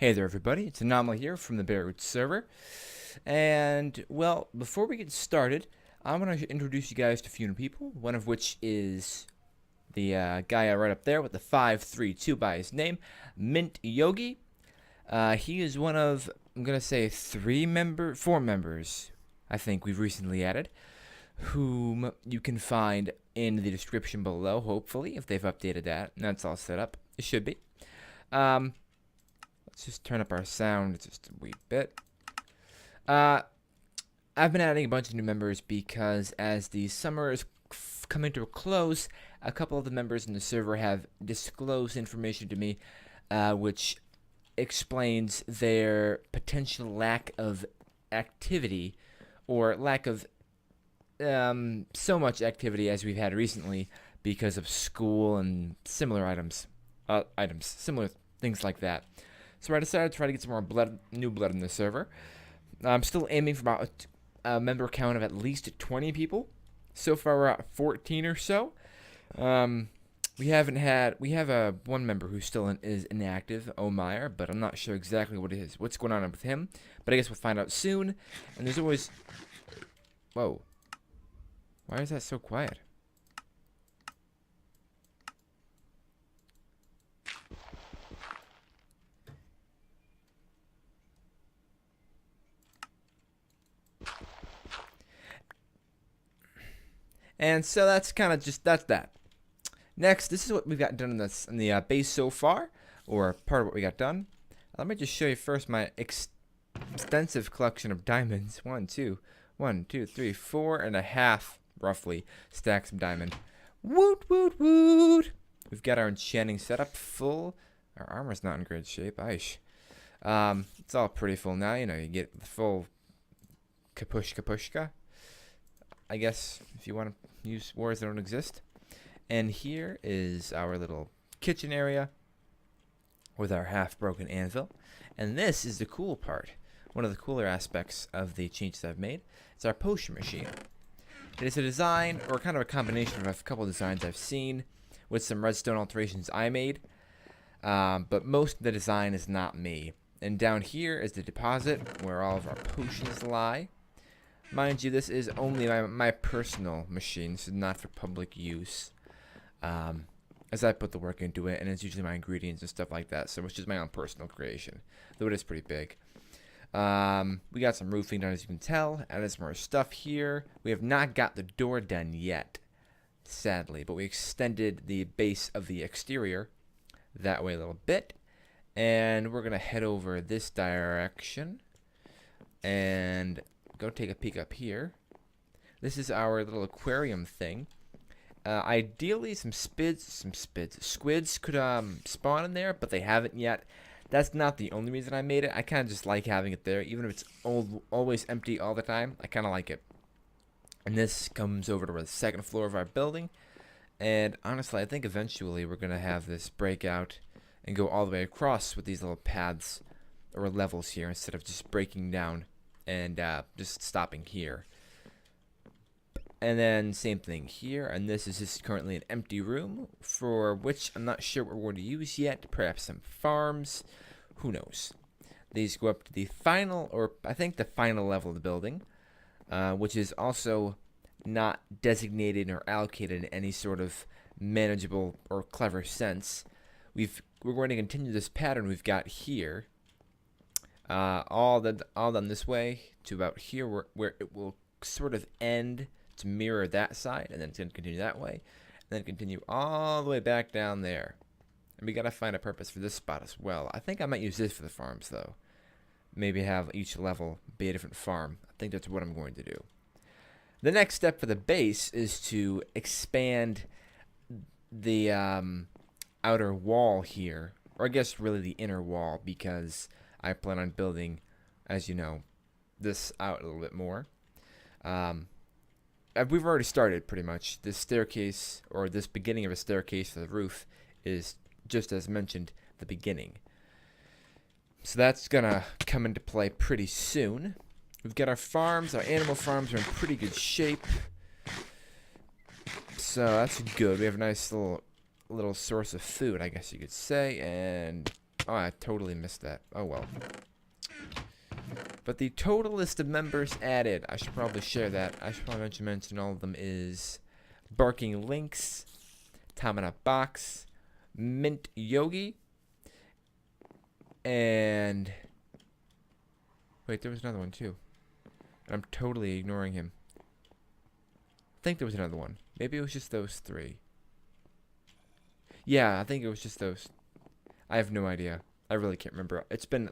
Hey there everybody, it's Anomaly here from the Beirut server. And, well, before we get started, I want to introduce you guys to a few new people, one of which is the guy right up there with the 532 by his name, Mint Yogi. He is one of, I'm going to say, four members, I think we've recently added, whom you can find in the description below, hopefully, if they've updated that. And that's all set up. It should be. Let's just turn up our sound just a wee bit. I've been adding a bunch of new members because as the summer is coming to a close, a couple of the members in the server have disclosed information to me, which explains their potential lack of activity, or lack of so much activity as we've had recently because of school and similar similar things like that. So I decided to try to get some more new blood in the server. I'm still aiming for about a member count of at least 20 people. So far we're at 14 or so. We have one member who still is inactive, Omeyer, but I'm not sure exactly what's going on with him. But I guess we'll find out soon. And there's always... Whoa. Why is that so quiet? And so that's kind of that's that. Next, this is what we've got done in the base so far, or part of what we got done. Let me just show you first my extensive collection of diamonds. 1, 2, 3, 4.5 roughly stacks of diamond. Woot woot woot! We've got our enchanting setup full. Our armor's not in great shape. Aish. It's all pretty full now. You know, you get the full kapushka. I guess if you want to use words that don't exist. And here is our little kitchen area with our half-broken anvil. And this is the cool part. One of the cooler aspects of the changes I've made. It's our potion machine. It is a design, or kind of a combination of a couple of designs I've seen with some redstone alterations I made. But most of the design is not me. And down here is the deposit where all of our potions lie. Mind you, this is only my personal machine. This is not for public use. As I put the work into it, and it's usually my ingredients and stuff like that. So it's just my own personal creation, though it is pretty big. We got some roofing done, as you can tell. Added some more stuff here. We have not got the door done yet, sadly, but we extended the base of the exterior that way a little bit. And we're going to head over this direction and go take a peek up here. This is our little aquarium thing. Ideally, some squids could spawn in there, but they haven't yet. That's not the only reason I made it. I kind of just like having it there, even if it's always empty all the time. I kind of like it. And this comes over to the second floor of our building. And honestly, I think eventually we're going to have this break out and go all the way across with these little paths or levels here instead of just breaking down and just stopping here. And then same thing here, and this is just currently an empty room for which I'm not sure what we're going to use yet. Perhaps some farms, who knows. These go up to the final, or I think the final level of the building, which is also not designated or allocated in any sort of manageable or clever sense. We're going to continue this pattern we've got here. All done this way to about here where it will sort of end to mirror that side, and then it's going to continue that way, and then continue all the way back down there. And we got to find a purpose for this spot as well. I think I might use this for the farms, though. Maybe have each level be a different farm. I think that's what I'm going to do. The next step for the base is to expand the outer wall here, or I guess really the inner wall, because I plan on building, as you know, this out a little bit more. We've already started pretty much. This staircase, or this beginning of a staircase for the roof, is just as mentioned, the beginning. So that's gonna come into play pretty soon. We've got our farms. Our animal farms are in pretty good shape. So that's good. We have a nice little source of food, I guess you could say. And Oh, I totally missed that. Oh, well. But the total list of members added, I should probably share that. I should probably mention all of them is Barking Lynx, Tom in a Box, Mint Yogi, and... Wait, there was another one too. I'm totally ignoring him. I think there was another one. Maybe it was just those three. Yeah, I think it was just those. I have no idea. I really can't remember. It's been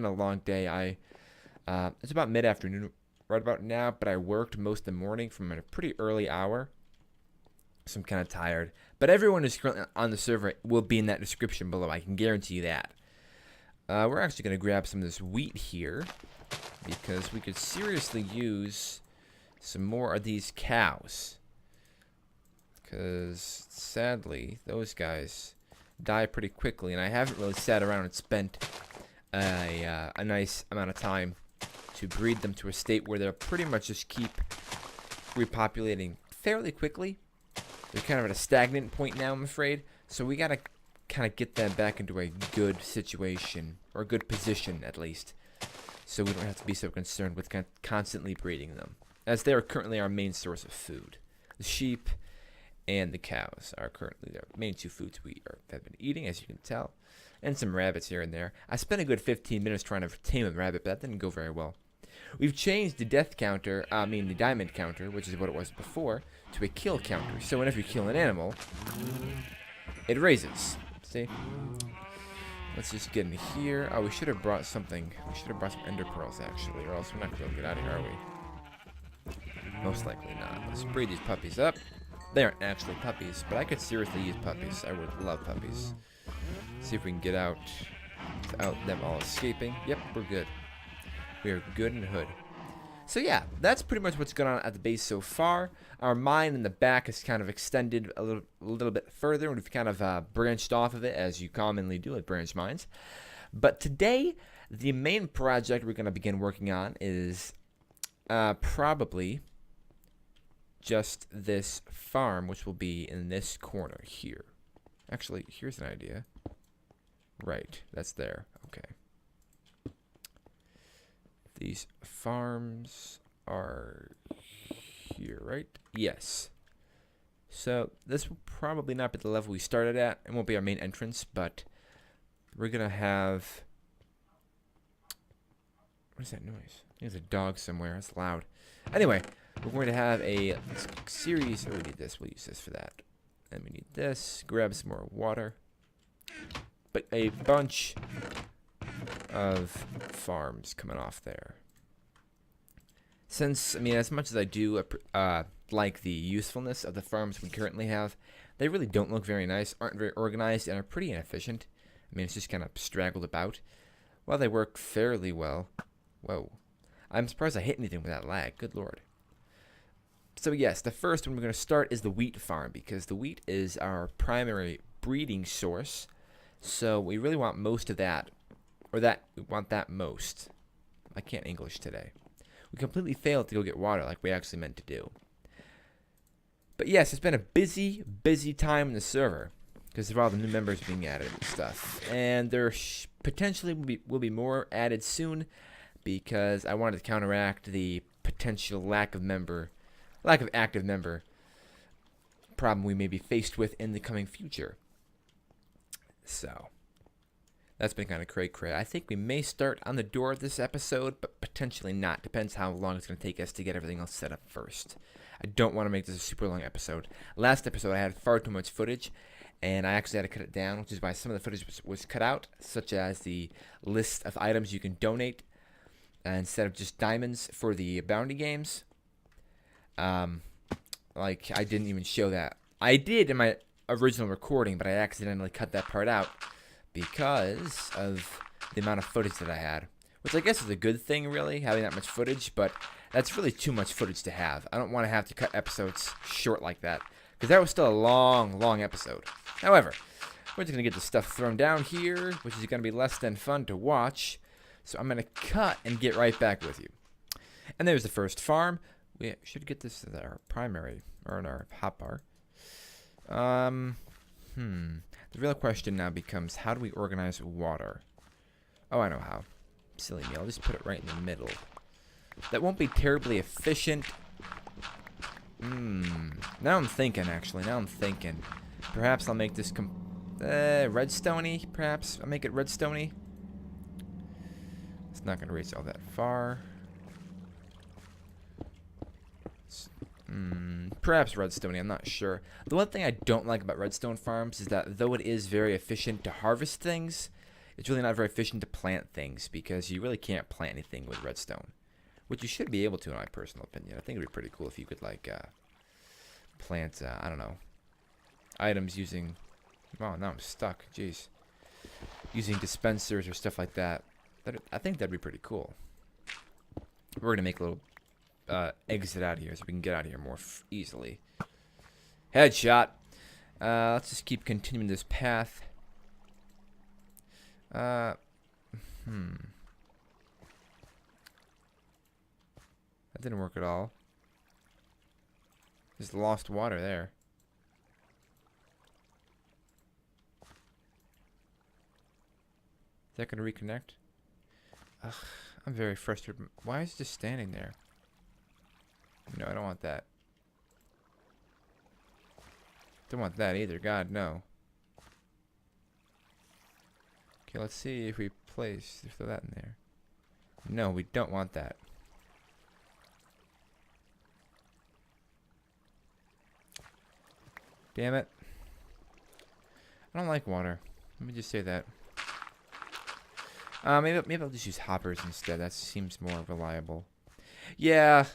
a long day. It's about mid-afternoon right about now, but I worked most of the morning from a pretty early hour. So I'm kind of tired. But everyone who's currently on the server will be in that description below. I can guarantee you that. We're actually going to grab some of this wheat here because we could seriously use some more of these cows. Because sadly, those guys die pretty quickly, and I haven't really sat around and spent a nice amount of time to breed them to a state where they'll pretty much just keep repopulating fairly quickly. They're kind of at a stagnant point now, I'm afraid. So we gotta kind of get them back into a good situation, or a good position at least, so we don't have to be so concerned with constantly breeding them, as they are currently our main source of food. The sheep and the cows are currently the main two foods we have been eating, as you can tell, and some rabbits here and there. I spent a good 15 minutes trying to tame a rabbit, but that didn't go very well. We've changed the death counter, the diamond counter, which is what it was before, to a kill counter. So whenever you kill an animal, it raises. See? Let's just get in here. Oh, we should have brought something. We should have brought some ender pearls, actually, or else we're not going to get out of here, are we? Most likely not. Let's breed these puppies up. They aren't actually puppies, but I could seriously use puppies. I would love puppies. See if we can get out without them all escaping. Yep, we're good. We are good in the hood. So yeah, that's pretty much what's going on at the base so far. Our mine in the back is kind of extended a little bit further, and we've kind of branched off of it, as you commonly do with branch mines. But today, the main project we're going to begin working on is probably just this farm, which will be in this corner here. Actually, here's an idea. Right, that's there. Okay. These farms are here, right? Yes. So this will probably not be the level we started at. It won't be our main entrance, but we're going to have... What is that noise? There's a dog somewhere. That's loud. Anyway, we're going to have a series... Oh, we need this. We'll use this for that. And we need this. Grab some more water. But a bunch of farms coming off there. Since, I mean, as much as I do like the usefulness of the farms we currently have, they really don't look very nice, aren't very organized, and are pretty inefficient. I mean, it's just kind of straggled about. While they work fairly well. Whoa. I'm surprised I hit anything with that lag. Good lord. So yes, the first one we're going to start is the wheat farm, because the wheat is our primary breeding source. So we really want most of that. Or that, we want that most. I can't English today. We completely failed to go get water like we actually meant to do. But yes, it's been a busy, busy time in the server because of all the new members being added and stuff. And there potentially will be more added soon because I wanted to counteract the potential lack of active member problem we may be faced with in the coming future. So that's been kind of cray-cray. I think we may start on the door this episode, but potentially not. Depends how long it's going to take us to get everything else set up first. I don't want to make this a super long episode. Last episode, I had far too much footage, and I actually had to cut it down, which is why some of the footage was cut out, such as the list of items you can donate instead of just diamonds for the bounty games. Like, I didn't even show that. I did in my original recording, but I accidentally cut that part out because of the amount of footage that I had, which I guess is a good thing, really, having that much footage, but that's really too much footage to have. I don't want to have to cut episodes short like that, because that was still a long, long episode. However, we're just going to get the stuff thrown down here, which is going to be less than fun to watch, so I'm going to cut and get right back with you. And there's the first farm. We should get this as our primary, or in our hotbar. The real question now becomes, how do we organize water? Oh, I know how. Silly me. I'll just put it right in the middle. That won't be terribly efficient. Now I'm thinking, actually. Now I'm thinking. Perhaps I'll make this redstone-y, perhaps. I'll make it redstone-y. It's not going to reach all that far. Perhaps redstone-y, I'm not sure. The one thing I don't like about redstone farms is that though it is very efficient to harvest things, it's really not very efficient to plant things, because you really can't plant anything with redstone. Which you should be able to, in my personal opinion. I think it would be pretty cool if you could, like, plant, I don't know, items using... Wow, now I'm stuck. Jeez. Using dispensers or stuff like that. I think that'd be pretty cool. We're going to make a little exit out of here so we can get out of here more easily. Headshot. Let's just keep continuing this path. That didn't work at all. Just lost water there. Is that going to reconnect? Ugh, I'm very frustrated. Why is it just standing there? No, I don't want that. Don't want that either. God, no. Okay, let's see if we throw that in there. No, we don't want that. Damn it. I don't like water. Let me just say that. Maybe I'll just use hoppers instead. That seems more reliable. Yeah.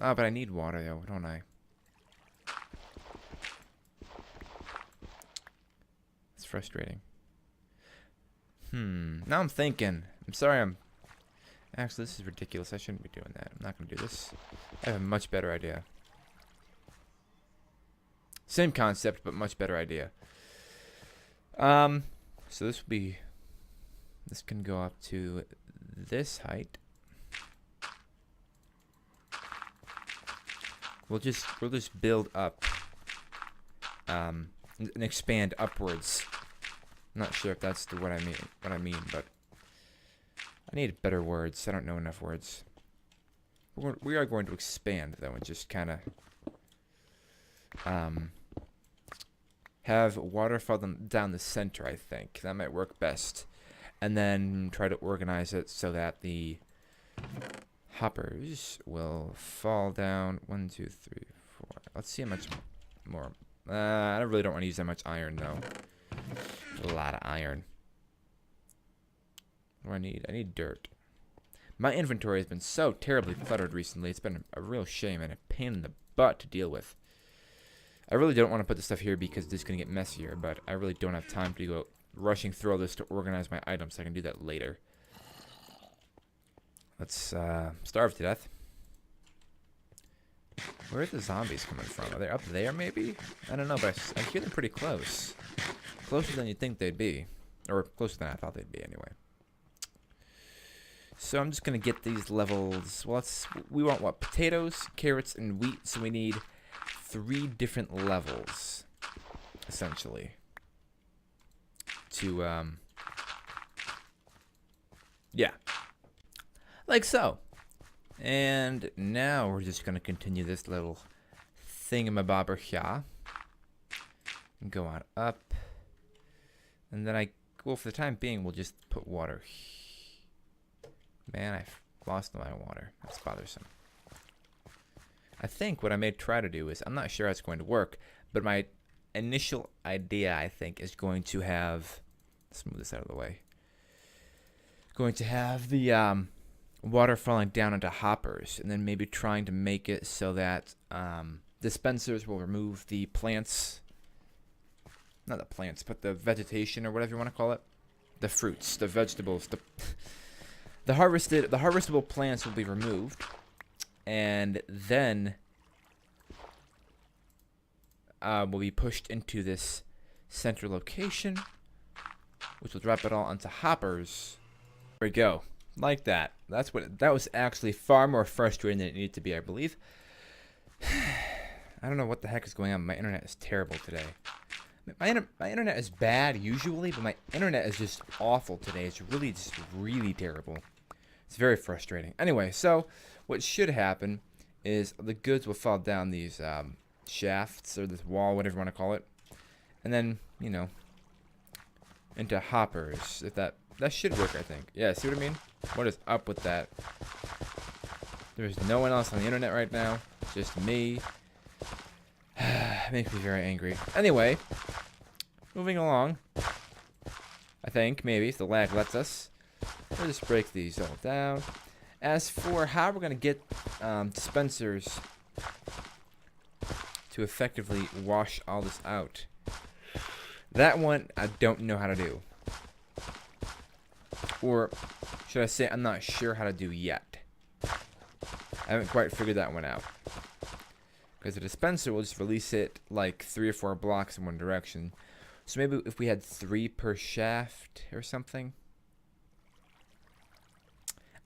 Oh, but I need water though, don't I? It's frustrating. Now I'm thinking. I'm sorry Actually, this is ridiculous. I shouldn't be doing that. I'm not going to do this. I have a much better idea. Same concept, but much better idea. So this can go up to this height. We'll just build up and expand upwards. I'm not sure if that's what I mean, but I need better words. I don't know enough words. We are going to expand though, and just kind of have water fall down the center. I think that might work best, and then try to organize it so that the hoppers will fall down. 1, 2, 3, 4. Let's see how much more. I really don't want to use that much iron though. A lot of iron. What do I need? I need dirt. My inventory has been so terribly cluttered recently. It's been a real shame and a pain in the butt to deal with. I really don't want to put this stuff here because it's going to get messier, but I really don't have time to go rushing through all this to organize my items. I can do that later. Let's starve to death. Where are the zombies coming from? Are they up there maybe? I don't know, but I hear them pretty close. Closer than you'd think they'd be. Or closer than I thought they'd be anyway. So I'm just going to get these levels. Well, we want what? Potatoes, carrots, and wheat. So we need 3 different levels, essentially. To, yeah. Like so. And now we're just going to continue this little thingamabobber here. And go on up. And then well, for the time being, we'll just put water. Man, I've lost my water. That's bothersome. I think what I may try to do is, I'm not sure how it's going to work, but my initial idea, I think, is going to have, let's move this out of the way, going to have the water falling down into hoppers, and then maybe trying to make it so that dispensers will remove the plants, not the plants, but the vegetation or whatever you want to call it, the fruits, the vegetables, the harvestable plants will be removed, and then will be pushed into this center location, which will drop it all onto hoppers. There we go, like that. That was actually far more frustrating than it needed to be, I believe. I don't know what the heck is going on. My internet is terrible today. My internet is bad usually, but my internet is just awful today. It's really just really terrible. It's very frustrating. Anyway, so what should happen is the goods will fall down these shafts or this wall, whatever you want to call it, and then into hoppers. If that should work, I think. Yeah, see what I mean? What is up with that? There's no one else on the internet right now. Just me. It makes me very angry. Anyway, moving along. I think, maybe, if the lag lets us. We'll just break these all down. As for how we're going to get dispensers to effectively wash all this out, that one I don't know how to do. Or should I say I'm not sure how to do yet. I haven't quite figured that one out. Because the dispenser will just release it like 3 or 4 blocks in one direction. So maybe if we had 3 per shaft or something.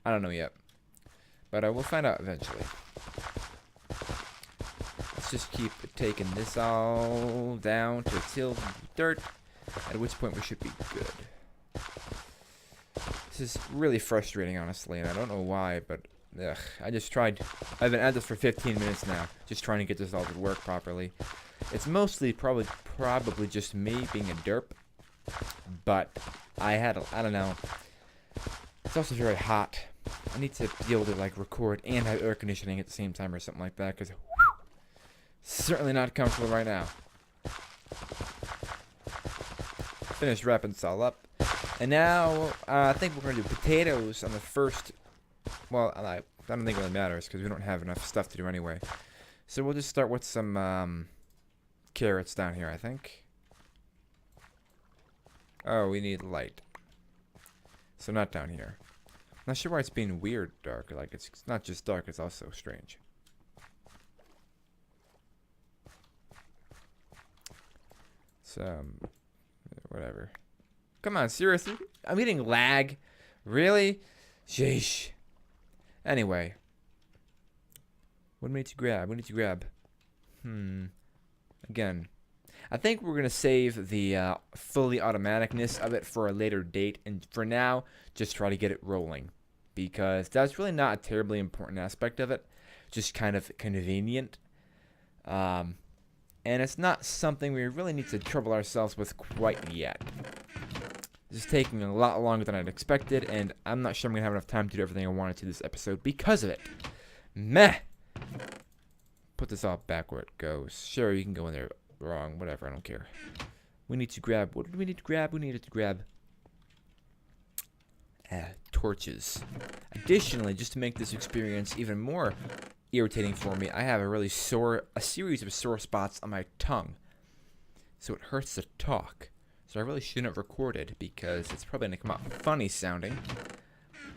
I don't know yet. But we'll find out eventually. Let's just keep taking this all down to till dirt. At which point we should be good. This is really frustrating, honestly, and I don't know why, but ugh, I just tried. I've been at this for 15 minutes now, just trying to get this all to work properly. It's mostly probably just me being a derp, but I don't know. It's also very hot. I need to be able to like record and have air conditioning at the same time or something like that, because certainly not comfortable right now. Finished wrapping this all up. And now, I think we're going to do potatoes on the first. Well, I don't think it really matters because we don't have enough stuff to do anyway. So we'll just start with some carrots down here, I think. Oh, we need light. So not down here. Not sure why it's being weird dark. Like, it's not just dark, it's also strange. So, whatever. Come on, seriously? I'm getting lag. Really? Sheesh. Anyway. What do we need to grab? We need to grab. Again. I think we're going to save the fully automaticness of it for a later date. And for now, just try to get it rolling. Because that's really not a terribly important aspect of it. Just kind of convenient. And it's not something we really need to trouble ourselves with quite yet. This is taking a lot longer than I'd expected, and I'm not sure I'm going to have enough time to do everything I wanted to this episode because of it. Meh! Put this all back where it goes. Sure, you can go in there wrong. Whatever, I don't care. We need to grab... What did we need to grab? We needed to grab... torches. Additionally, just to make this experience even more irritating for me, I have a series of sore spots on my tongue. So it hurts to talk. So I really shouldn't have recorded because it's probably going to come out funny sounding.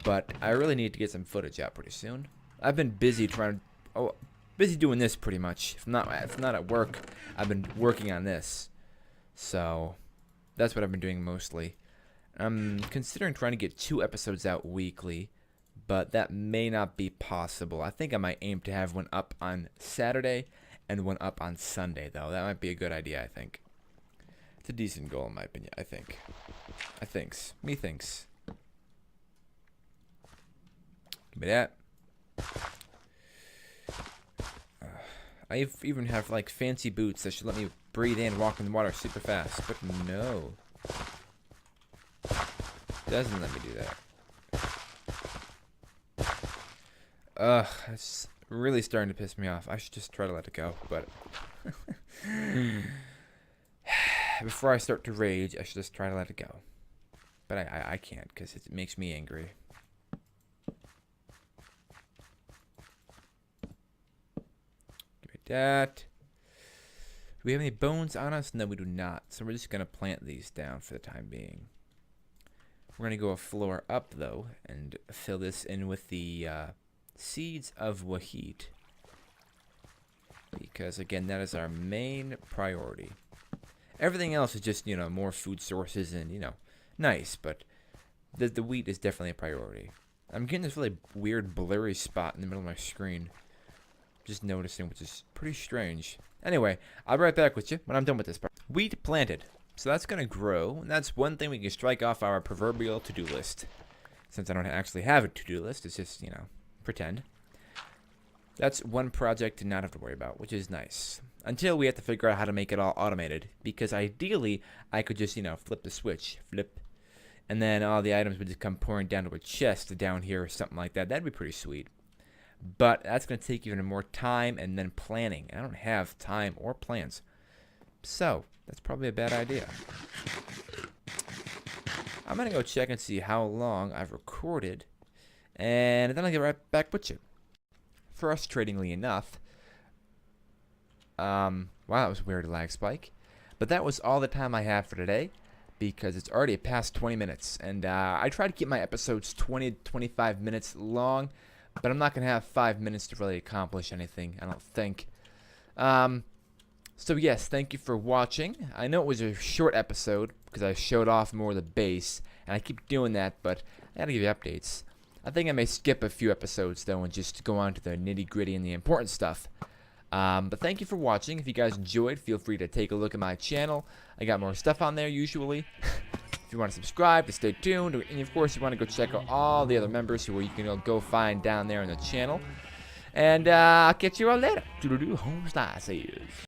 But I really need to get some footage out pretty soon. I've been busy busy doing this pretty much. If not at work, I've been working on this. So that's what I've been doing mostly. I'm considering trying to get 2 episodes out weekly, but that may not be possible. I think I might aim to have one up on Saturday and one up on Sunday, though. That might be a good idea, I think. It's a decent goal, in my opinion, I think. Me thinks. Give me that. I even have, like, fancy boots that should let me breathe in and walk in the water super fast. But no. Doesn't let me do that. Ugh, it's really starting to piss me off. I should just try to let it go, but... Before I start to rage, I should just try to let it go. But I can't, because it makes me angry. Give me that. Do we have any bones on us? No, we do not. So we're just going to plant these down for the time being. We're going to go a floor up, though, and fill this in with the seeds of wheat. Because, again, that is our main priority. Everything else is just, more food sources and, nice. But the wheat is definitely a priority. I'm getting this really weird blurry spot in the middle of my screen. Just noticing, which is pretty strange. Anyway, I'll be right back with you when I'm done with this part. wheat planted. So that's going to grow, and that's one thing we can strike off our proverbial to-do list. Since I don't actually have a to-do list, it's just, pretend. That's one project to not have to worry about, which is nice. Until we have to figure out how to make it all automated, because ideally, I could just, flip the switch, flip, and then all the items would just come pouring down to a chest down here or something like that. That'd be pretty sweet. But that's going to take even more time and then planning. I don't have time or plans. So, that's probably a bad idea. I'm going to go check and see how long I've recorded. And then I'll get right back with you. Frustratingly enough. Wow, that was a weird lag spike. But that was all the time I have for today. Because it's already past 20 minutes. And I try to keep my episodes 20 to 25 minutes long. But I'm not going to have 5 minutes to really accomplish anything, I don't think. So yes, thank you for watching. I know it was a short episode because I showed off more of the base. And I keep doing that, but I gotta give you updates. I think I may skip a few episodes, though, and just go on to the nitty-gritty and the important stuff. But thank you for watching. If you guys enjoyed, feel free to take a look at my channel. I got more stuff on there, usually. If you want to subscribe, to stay tuned. And, of course, you want to go check out all the other members who you can go find down there in the channel. And I'll catch you all later. Home slices.